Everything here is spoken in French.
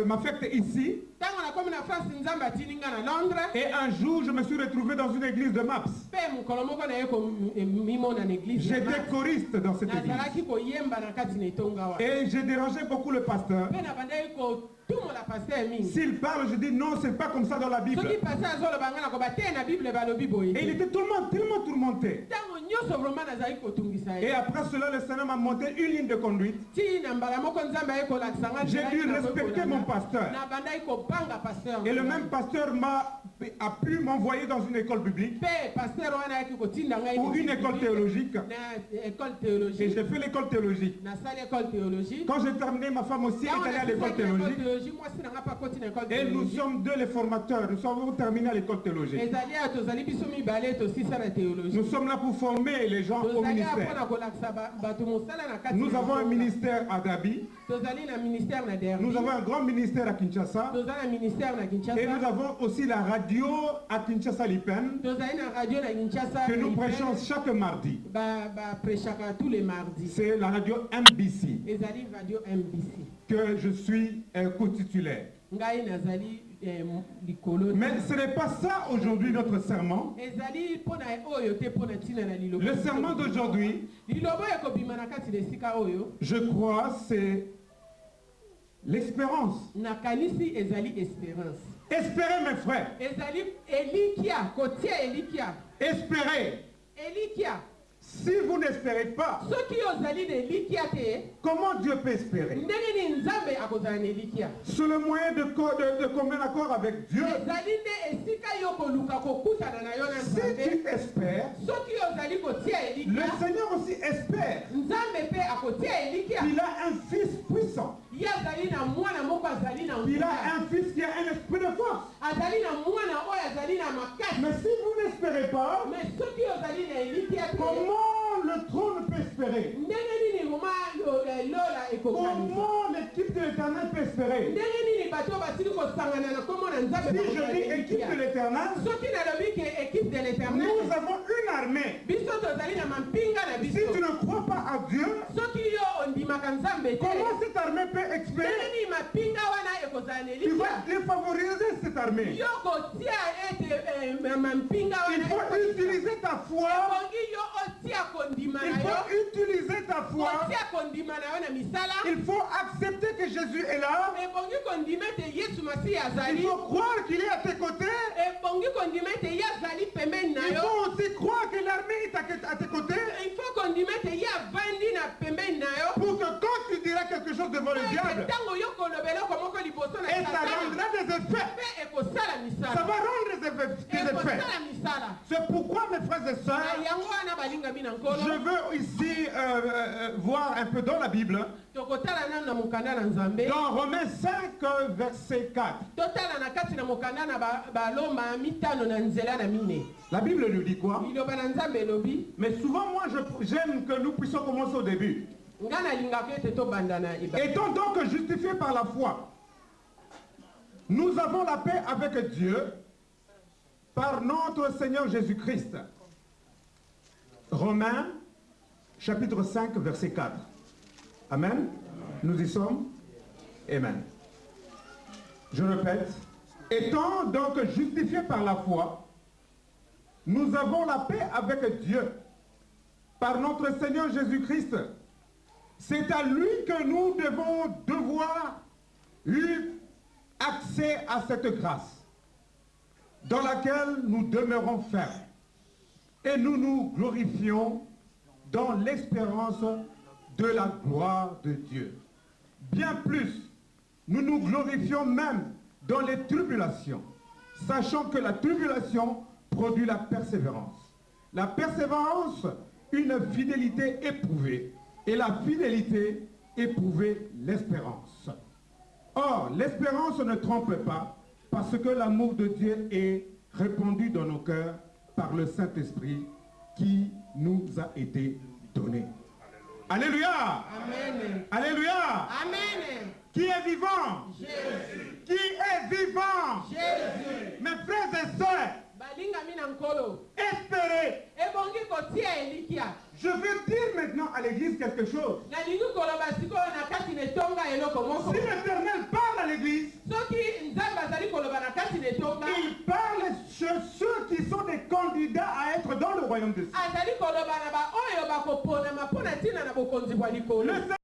m'affecte ici. Et un jour, je me suis retrouvé dans une église de Maps. J'étais choriste dans cette église. Et j'ai dérangé beaucoup le pasteur. S'il parle, je dis non, c'est pas comme ça dans la Bible. Et il était tellement tourmenté. Et après cela, le Seigneur m'a monté une ligne de conduite. J'ai dû respecter mon pasteur. Et le même pasteur a pu m'envoyer dans une école biblique ou une école théologique. Et j'ai fait l'école théologique. Quand j'ai terminé, ma femme aussi est allée à l'école théologique. Et nous sommes deux les formateurs. Nous sommes terminés à l'école théologique. Nous sommes là pour former les gens au ministère. Nous avons un ministère à Gabi. Nous avons un grand ministère à Kinshasa. Et nous avons aussi la radio à Kinshasa Lipen que nous prêchons chaque mardi. C'est la radio MBC que je suis co-titulaire. Mais ce n'est pas ça aujourd'hui notre serment. Le serment d'aujourd'hui, je crois, c'est l'espérance. Espérez mes frères. Espérez. Si vous n'espérez pas, comment Dieu peut espérer? C'est le moyen de commun accord avec Dieu. Si tu espères, le Seigneur aussi espère. Il a un fils puissant. Il a un fils qui a un esprit de force. Mais si vous n'espérez pas, comment le trône peut espérer? Comment l'équipe de l'Éternel peut espérer? Si je dis équipe de l'Éternel, nous avons une armée. Si tu ne crois pas à Dieu, comment cette armée peut espérer? Tu vas défavoriser cette armée. Il faut utiliser ta foi. Il faut utiliser ta foi. Il faut accepter que Jésus est là. Il faut croire qu'il est à tes côtés. Il faut aussi croire que l'armée est à tes côtés. Pour que quand tu diras quelque chose devant le diable, et ça rendra des effets. Ça va rendre des effets. C'est pourquoi, mes frères et sœurs, je veux ici voir un peu dans la Bible, dans Romains 5, verset 4. La Bible nous dit quoi? Mais souvent, moi, j'aime que nous puissions commencer au début. Étant donc justifiés par la foi, nous avons la paix avec Dieu par notre Seigneur Jésus-Christ. Romains, chapitre 5, verset 4. Amen. Nous y sommes. Amen. Je répète. Étant donc justifiés par la foi, nous avons la paix avec Dieu par notre Seigneur Jésus-Christ. C'est à lui que nous devons devoir eu accès à cette grâce dans laquelle nous demeurons fermes et nous nous glorifions dans l'espérance de la gloire de Dieu. Bien plus, nous nous glorifions même dans les tribulations, sachant que la tribulation produit la persévérance. La persévérance, une fidélité éprouvée, et la fidélité éprouver l'espérance. Or, l'espérance ne trompe pas, parce que l'amour de Dieu est répandu dans nos cœurs par le Saint-Esprit qui nous a été donné. Alléluia. Amen. Alléluia. Amen. Qui est vivant? Jésus. Qui est vivant? Jésus. Mes frères et sœurs, espérez. Je veux dire maintenant à l'église quelque chose. Si l'Éternel parle à l'église, il parle sur ceux qui sont des candidats à être dans le royaume de Dieu. Le